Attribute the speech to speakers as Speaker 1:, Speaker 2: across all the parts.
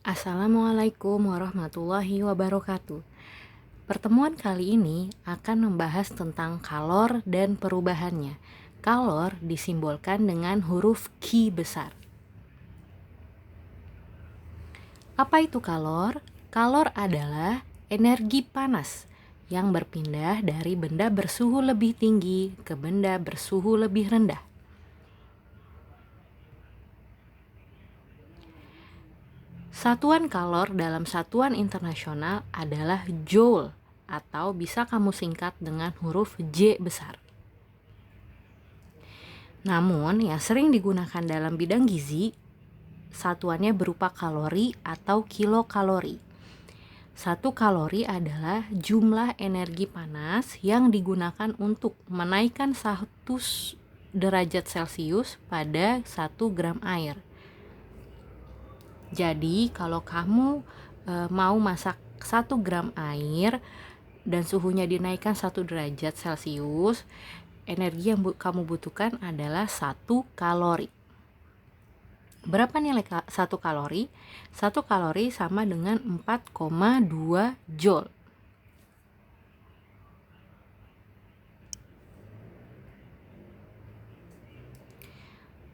Speaker 1: Assalamualaikum warahmatullahi wabarakatuh. Pertemuan kali ini akan membahas tentang kalor dan perubahannya. Kalor disimbolkan dengan huruf Q besar. Apa itu kalor? Kalor adalah energi panas yang berpindah dari benda bersuhu lebih tinggi ke benda bersuhu lebih rendah. Satuan kalor dalam satuan internasional adalah joule atau bisa kamu singkat dengan huruf J besar. Namun yang sering digunakan dalam bidang gizi, satuannya berupa kalori atau kilokalori. 1 kalori adalah jumlah energi panas yang digunakan untuk menaikkan 1 derajat Celcius pada 1 gram air. Jadi kalau kamu mau masak 1 gram air dan suhunya dinaikkan 1 derajat Celcius, energi yang kamu butuhkan adalah 1 kalori. Berapa nilai 1 kalori? 1 kalori sama dengan 4,2 joule.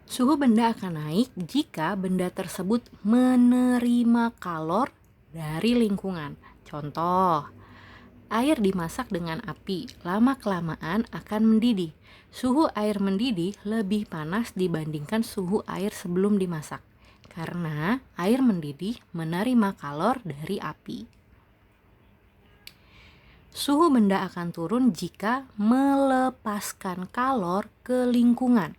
Speaker 1: Suhu benda akan naik jika benda tersebut menerima kalor dari lingkungan. Contoh, air dimasak dengan api, lama-kelamaan akan mendidih. Suhu air mendidih lebih panas dibandingkan suhu air sebelum dimasak, karena air mendidih menerima kalor dari api. Suhu benda akan turun jika melepaskan kalor ke lingkungan.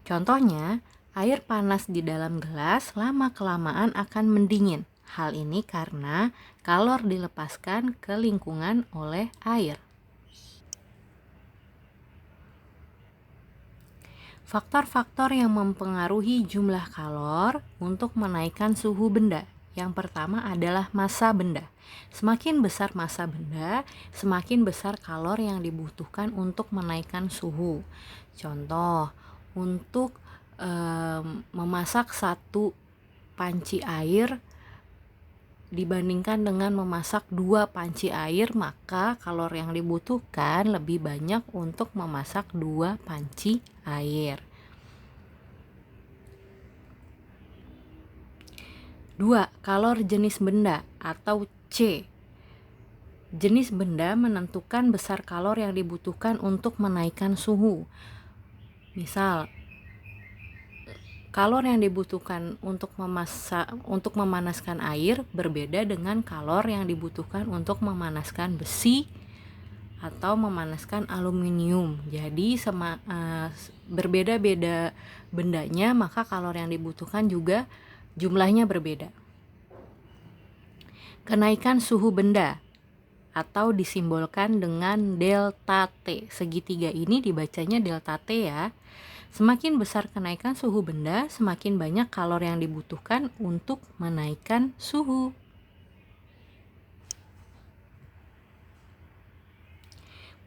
Speaker 1: Contohnya, air panas di dalam gelas lama-kelamaan akan mendingin. Hal ini karena kalor dilepaskan ke lingkungan oleh air. Faktor-faktor yang mempengaruhi jumlah kalor untuk menaikkan suhu benda. Yang pertama adalah massa benda. Semakin besar massa benda, semakin besar kalor yang dibutuhkan untuk menaikkan suhu. Contoh, untuk memasak 1 panci air dibandingkan dengan memasak 2 panci air, maka kalor yang dibutuhkan lebih banyak untuk memasak 2 panci air. 2. Kalor jenis benda atau C. Jenis benda menentukan besar kalor yang dibutuhkan untuk menaikkan suhu. Misal, kalor yang dibutuhkan untuk memanaskan air berbeda dengan kalor yang dibutuhkan untuk memanaskan besi atau memanaskan aluminium. Jadi berbeda-beda bendanya, maka kalor yang dibutuhkan juga jumlahnya berbeda. Kenaikan suhu benda atau disimbolkan dengan delta T. Segitiga ini dibacanya delta T ya. Semakin besar kenaikan suhu benda, semakin banyak kalor yang dibutuhkan untuk menaikkan suhu.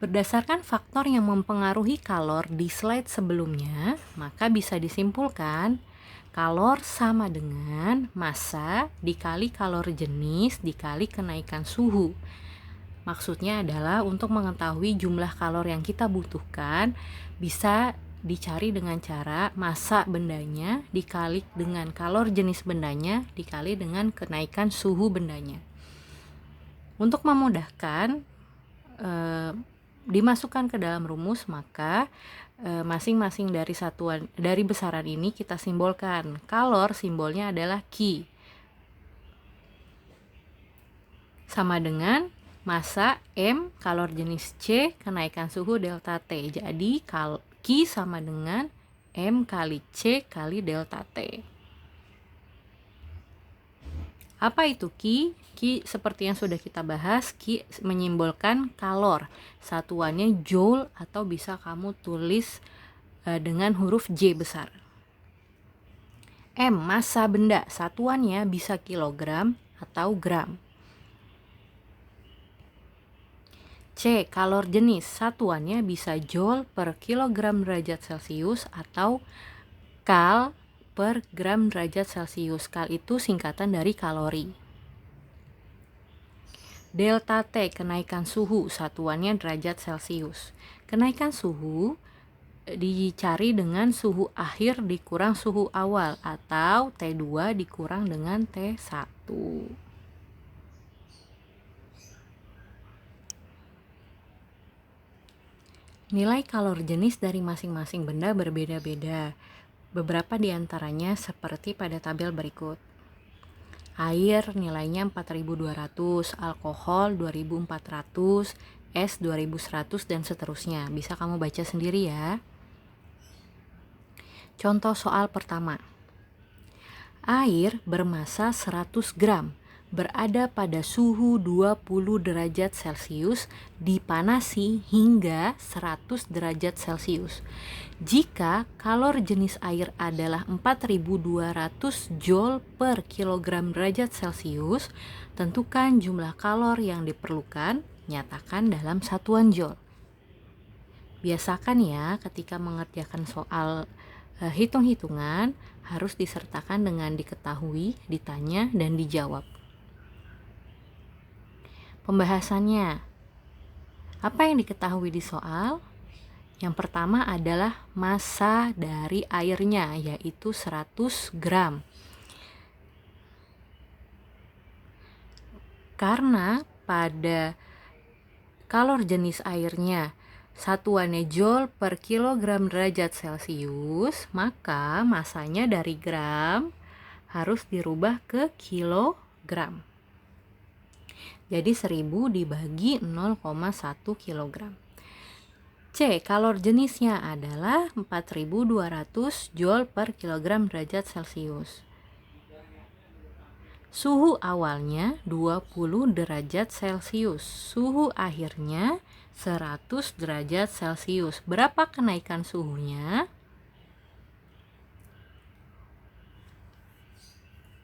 Speaker 1: Berdasarkan faktor yang mempengaruhi kalor di slide sebelumnya, maka bisa disimpulkan kalor sama dengan massa dikali kalor jenis dikali kenaikan suhu. Maksudnya adalah untuk mengetahui jumlah kalor yang kita butuhkan bisa dicari dengan cara massa bendanya dikali dengan kalor jenis bendanya dikali dengan kenaikan suhu bendanya. Untuk memudahkan dimasukkan ke dalam rumus, maka masing-masing dari besaran ini kita simbolkan. Kalor simbolnya adalah Q sama dengan massa M, kalor jenis C, kenaikan suhu delta T. Jadi Q sama dengan M kali C kali delta T. Apa itu Q? Q seperti yang sudah kita bahas, Q menyimbolkan kalor. Satuannya joule atau bisa kamu tulis dengan huruf J besar. M, massa benda. Satuannya bisa kilogram atau gram. C, kalor jenis. Satuannya bisa joule per kilogram derajat Celcius atau kal per gram derajat Celcius. Kal itu singkatan dari kalori. Delta T, kenaikan suhu, satuannya derajat Celcius. Kenaikan suhu dicari dengan suhu akhir dikurang suhu awal atau T2 dikurang dengan T1. Nilai kalor jenis dari masing-masing benda berbeda-beda. Beberapa di antaranya seperti pada tabel berikut. Air nilainya 4200, alkohol 2400, es 2100 dan seterusnya. Bisa kamu baca sendiri ya. Contoh soal pertama. Air bermassa 100 gram berada pada suhu 20 derajat Celcius dipanasi hingga 100 derajat Celcius. Jika kalor jenis air adalah 4200 Joule per kilogram derajat Celcius, tentukan jumlah kalor yang diperlukan, nyatakan dalam satuan Joule. Biasakan ya ketika mengerjakan soal hitung-hitungan harus disertakan dengan diketahui, ditanya, dan dijawab. Pembahasannya, apa yang diketahui di soal? Yang pertama adalah massa dari airnya, yaitu 100 gram. Karena pada kalor jenis airnya satuannya Joule per kilogram derajat Celcius, maka massanya dari gram harus dirubah ke kilogram. Jadi 1000 dibagi 0,1 kg. C, kalor jenisnya adalah 4200 Joule per kilogram derajat Celcius. Suhu awalnya 20 derajat Celcius, suhu akhirnya 100 derajat Celcius. Berapa kenaikan suhunya?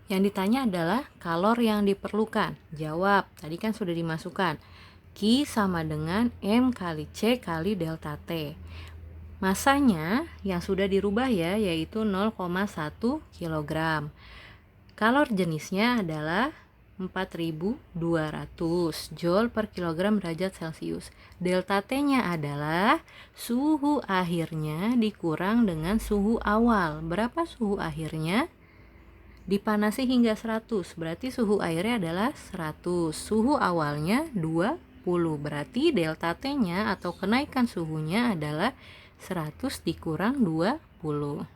Speaker 1: Yang ditanya adalah kalor yang diperlukan. Jawab, tadi kan sudah dimasukkan. Q sama dengan M kali C kali delta T. Masanya yang sudah dirubah ya, yaitu 0,1 kg. Kalor jenisnya adalah 4200 Joule per kilogram derajat Celcius. Delta T-nya adalah suhu akhirnya dikurang dengan suhu awal. Berapa suhu akhirnya? Dipanasi hingga 100, berarti suhu airnya adalah 100. Suhu awalnya 20, berarti delta T-nya atau kenaikan suhunya adalah 100 dikurang 20.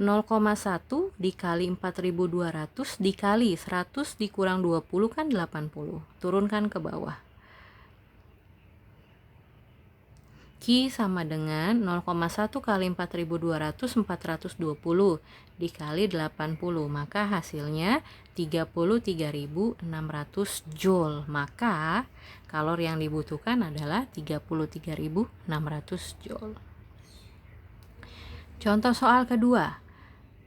Speaker 1: 0,1 dikali 4200 dikali 100 dikurang 20 kan 80. Turunkan ke bawah. Q sama dengan 0,1 kali 4200 420 dikali 80, maka hasilnya 33.600 Joule. Maka kalor yang dibutuhkan adalah 33.600 Joule. Contoh soal kedua.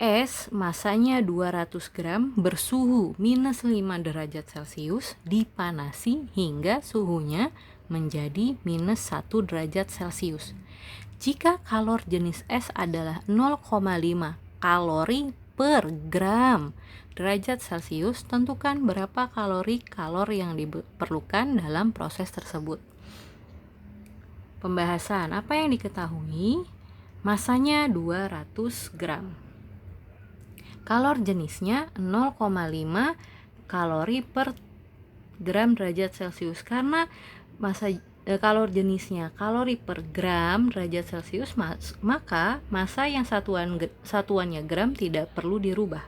Speaker 1: Es massanya 200 gram bersuhu minus 5 derajat Celcius dipanasi hingga suhunya menjadi minus 1 derajat Celcius. Jika kalor jenis es adalah 0,5 kalori per gram derajat Celcius, tentukan berapa kalor yang diperlukan dalam proses tersebut. Pembahasan, apa yang diketahui? Masanya 200 gram. Kalor jenisnya 0,5 kalori per gram derajat Celcius. Karena kalor jenisnya kalori per gram derajat Celcius, maka massa yang satuannya gram tidak perlu dirubah.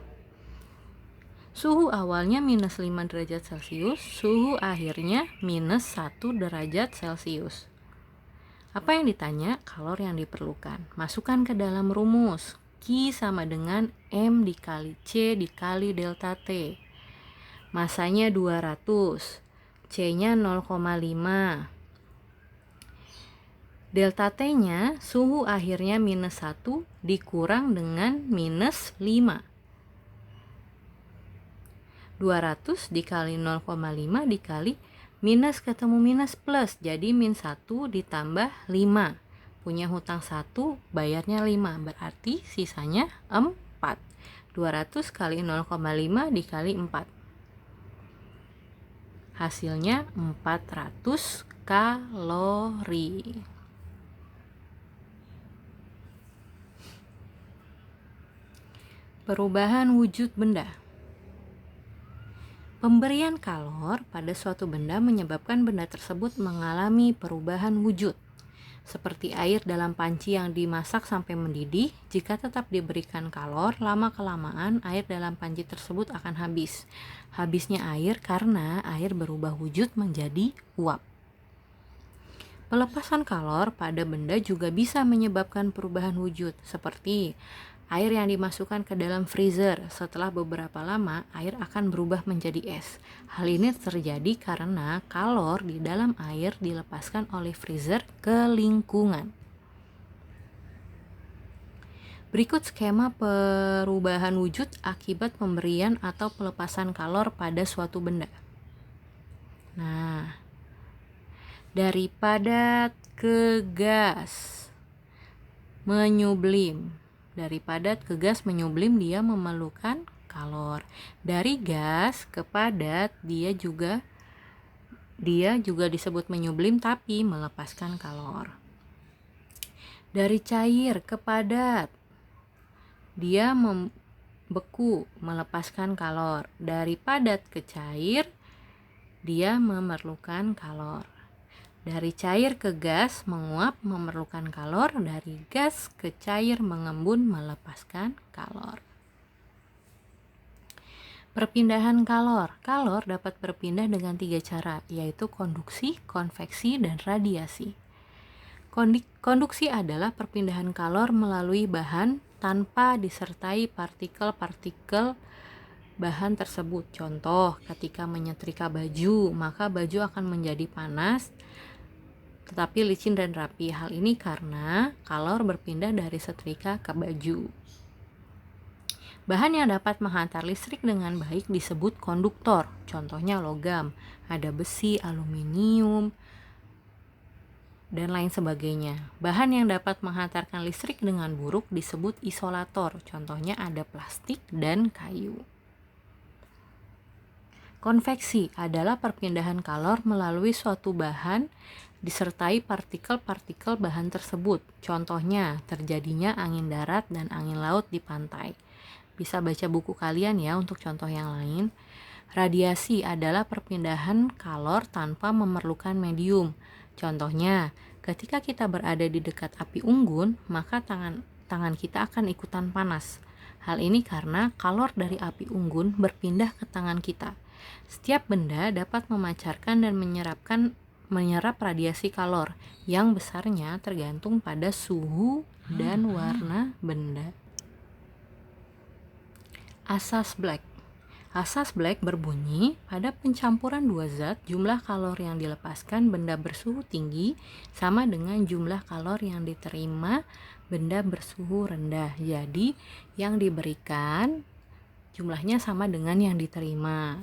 Speaker 1: Suhu awalnya minus 5 derajat Celcius, suhu akhirnya minus 1 derajat Celcius. Apa yang ditanya? Kalor yang diperlukan. Masukkan ke dalam rumus. Q sama dengan M dikali C dikali delta T. Masanya 200. C-nya 0,5. Delta T-nya suhu akhirnya minus 1 dikurang dengan minus 5. 200 dikali 0,5 dikali minus ketemu minus plus, jadi min 1 ditambah 5. punya hutang 1, bayarnya 5, berarti sisanya 4. 200 kali 0,5 dikali 4. Hasilnya 400 kalori. Perubahan wujud benda. Pemberian kalor pada suatu benda menyebabkan benda tersebut mengalami perubahan wujud. Seperti air dalam panci yang dimasak sampai mendidih, jika tetap diberikan kalor, lama-kelamaan air dalam panci tersebut akan habis. Habisnya air karena air berubah wujud menjadi uap. Pelepasan kalor pada benda juga bisa menyebabkan perubahan wujud, seperti air yang dimasukkan ke dalam freezer. Setelah beberapa lama, air akan berubah menjadi es. Hal ini terjadi karena kalor di dalam air dilepaskan oleh freezer ke lingkungan. Berikut skema perubahan wujud akibat pemberian atau pelepasan kalor pada suatu benda. Nah, dari padat ke gas menyublim. Dari padat ke gas menyublim dia memerlukan kalor. Dari gas ke padat dia juga disebut menyublim tapi melepaskan kalor. Dari cair ke padat dia membeku, melepaskan kalor. Dari padat ke cair dia memerlukan kalor. Dari cair ke gas menguap memerlukan kalor, dari gas ke cair mengembun melepaskan kalor. Perpindahan kalor. Kalor dapat berpindah dengan 3 cara, yaitu konduksi, konveksi, dan radiasi. Konduksi adalah perpindahan kalor melalui bahan tanpa disertai partikel-partikel bahan tersebut. Contoh, ketika menyetrika baju, maka baju akan menjadi panas tetapi licin dan rapi. Hal ini karena kalor berpindah dari setrika ke baju. Bahan yang dapat menghantar listrik dengan baik disebut konduktor. Contohnya logam, ada besi, aluminium, dan lain sebagainya. Bahan yang dapat menghantarkan listrik dengan buruk disebut isolator. Contohnya ada plastik dan kayu. Konveksi adalah perpindahan kalor melalui suatu bahan disertai partikel-partikel bahan tersebut. Contohnya, terjadinya angin darat dan angin laut di pantai. Bisa baca buku kalian ya untuk contoh yang lain. Radiasi adalah perpindahan kalor tanpa memerlukan medium. Contohnya, ketika kita berada di dekat api unggun, maka tangan kita akan ikutan panas. Hal ini karena kalor dari api unggun berpindah ke tangan kita. Setiap benda dapat memancarkan dan menyerap radiasi kalor yang besarnya tergantung pada suhu dan warna benda. Asas Black. Asas Black berbunyi, pada pencampuran dua zat, jumlah kalor yang dilepaskan benda bersuhu tinggi sama dengan jumlah kalor yang diterima benda bersuhu rendah. Jadi, yang diberikan jumlahnya sama dengan yang diterima.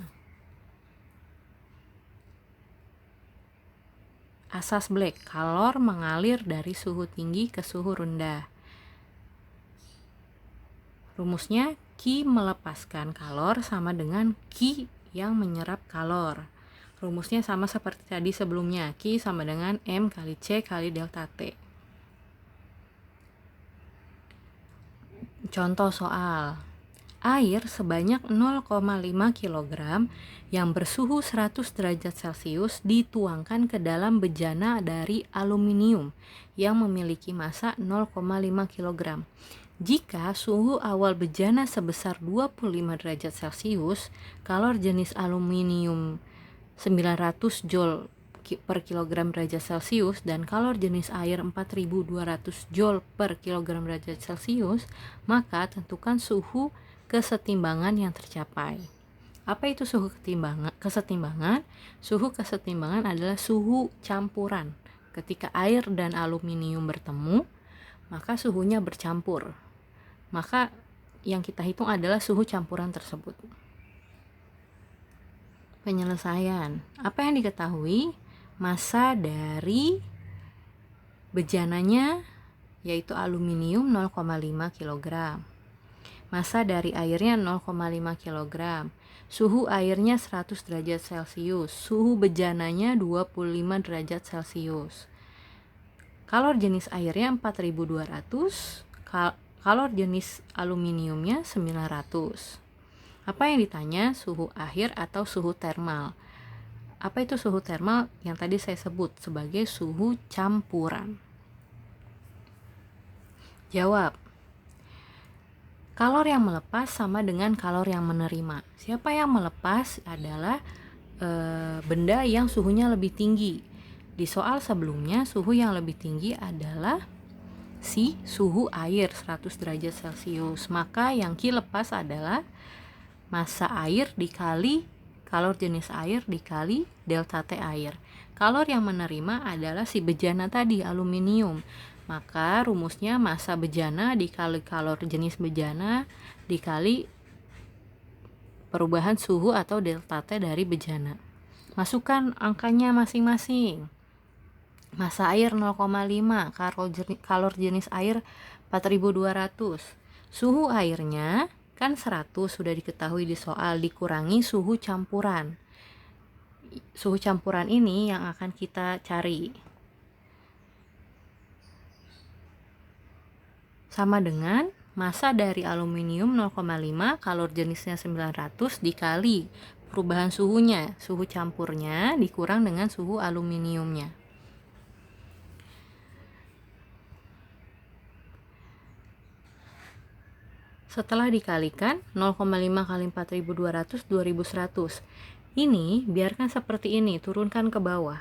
Speaker 1: Asas Black, kalor mengalir dari suhu tinggi ke suhu rendah. Rumusnya, Q melepaskan kalor sama dengan Q yang menyerap kalor. Rumusnya sama seperti tadi sebelumnya, Q sama dengan M kali C kali delta T. Contoh soal. Air sebanyak 0,5 kg yang bersuhu 100 derajat Celcius dituangkan ke dalam bejana dari aluminium yang memiliki massa 0,5 kg. Jika suhu awal bejana sebesar 25 derajat Celcius, kalor jenis aluminium 900 Joule per kilogram derajat Celcius dan kalor jenis air 4200 Joule per kilogram derajat Celcius, maka tentukan suhu kesetimbangan yang tercapai. Apa itu suhu kesetimbangan? Suhu kesetimbangan adalah suhu campuran. Ketika air dan aluminium bertemu, maka suhunya bercampur. Maka yang kita hitung adalah suhu campuran tersebut. Penyelesaian. Apa yang diketahui? Massa dari bejananya yaitu aluminium 0,5 kg. Massa dari airnya 0,5 kg. Suhu airnya 100 derajat Celcius. Suhu bejananya 25 derajat Celcius. Kalor jenis airnya 4200, kalor jenis aluminiumnya 900. Apa yang ditanya? Suhu akhir atau suhu termal. Apa itu suhu termal? Yang tadi saya sebut sebagai suhu campuran. Jawab. Kalor yang melepas sama dengan kalor yang menerima. Siapa yang melepas adalah benda yang suhunya lebih tinggi. Di soal sebelumnya, suhu yang lebih tinggi adalah si suhu air 100 derajat Celcius. Maka yang Q lepas adalah massa air dikali kalor jenis air dikali delta T air. Kalor yang menerima adalah si bejana tadi, aluminium. Maka rumusnya massa bejana dikali kalor jenis bejana dikali perubahan suhu atau delta T dari bejana. Masukkan angkanya masing-masing. Massa air 0,5, kalor jenis air 4200. Suhu airnya kan 100 sudah diketahui di soal, dikurangi suhu campuran. Suhu campuran ini yang akan kita cari. Sama dengan massa dari aluminium 0,5, kalor jenisnya 900 dikali perubahan suhunya, suhu campurnya dikurang dengan suhu aluminiumnya. Setelah dikalikan 0,5 kali 4200 2100. Ini biarkan seperti ini, turunkan ke bawah.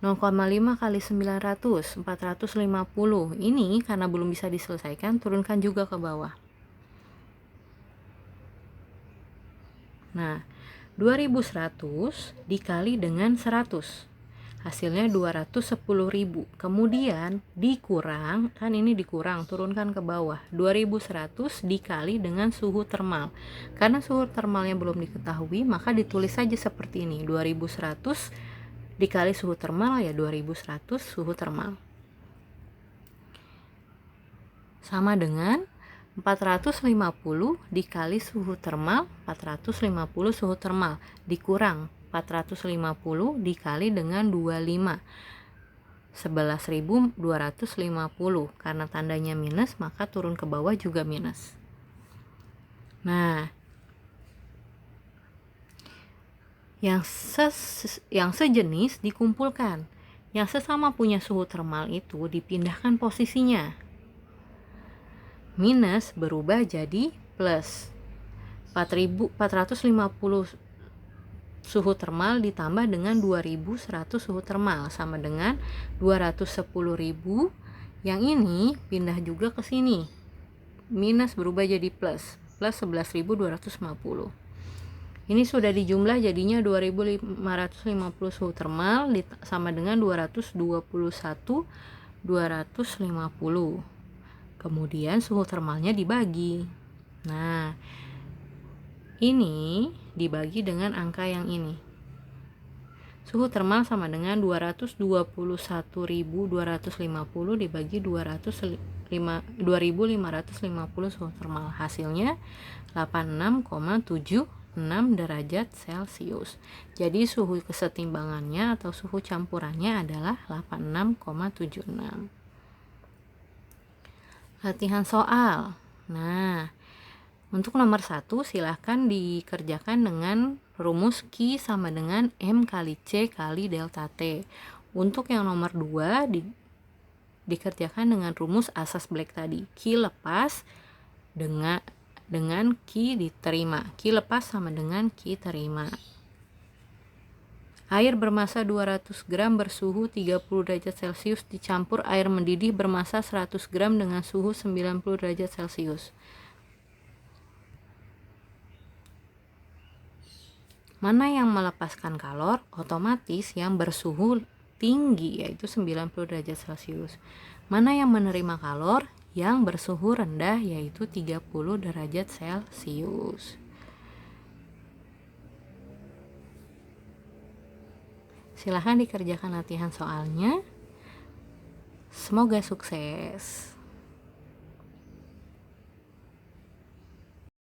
Speaker 1: 0,5 kali 900 450. Ini karena belum bisa diselesaikan, turunkan juga ke bawah. Nah, 2100 dikali dengan 100. Hasilnya 210.000. Kemudian dikurang, kan ini dikurang, turunkan ke bawah. 2100 dikali dengan suhu termal. Karena suhu termalnya belum diketahui, maka ditulis saja seperti ini. 2100 dikali suhu termal, ya 2100 suhu termal. Sama dengan 450 dikali suhu termal, 450 suhu termal, dikurang 450 dikali dengan 25, 11.250. Karena tandanya minus, maka turun ke bawah juga minus. Nah, yang sejenis dikumpulkan. Yang sesama punya suhu termal itu dipindahkan posisinya. Minus berubah jadi plus. 450 suhu termal ditambah dengan 2100 suhu termal sama dengan 210.000. Yang ini pindah juga ke sini. Minus berubah jadi plus 11.250. Ini sudah dijumlah jadinya 2550 suhu termal sama dengan 221 250. Kemudian suhu termalnya dibagi. Nah, ini dibagi dengan angka yang ini. Suhu termal sama dengan 221.250 dibagi 2.550 suhu termal. Hasilnya 86,76 derajat Celcius. Jadi suhu kesetimbangannya atau suhu campurannya adalah 86,76. Latihan soal. Nah, untuk nomor 1 silahkan dikerjakan dengan rumus Q sama dengan M kali C kali delta T. Untuk yang nomor 2 dikerjakan dengan rumus asas Black tadi. Q lepas dengan Q diterima. Q lepas sama dengan Q terima. Air bermassa 200 gram bersuhu 30 derajat Celcius dicampur air mendidih bermassa 100 gram dengan suhu 90 derajat Celcius. Mana yang melepaskan kalor? Otomatis yang bersuhu tinggi, yaitu 90 derajat Celcius. Mana yang menerima kalor? Yang bersuhu rendah, yaitu 30 derajat Celcius. Silahkan dikerjakan latihan soalnya. Semoga sukses.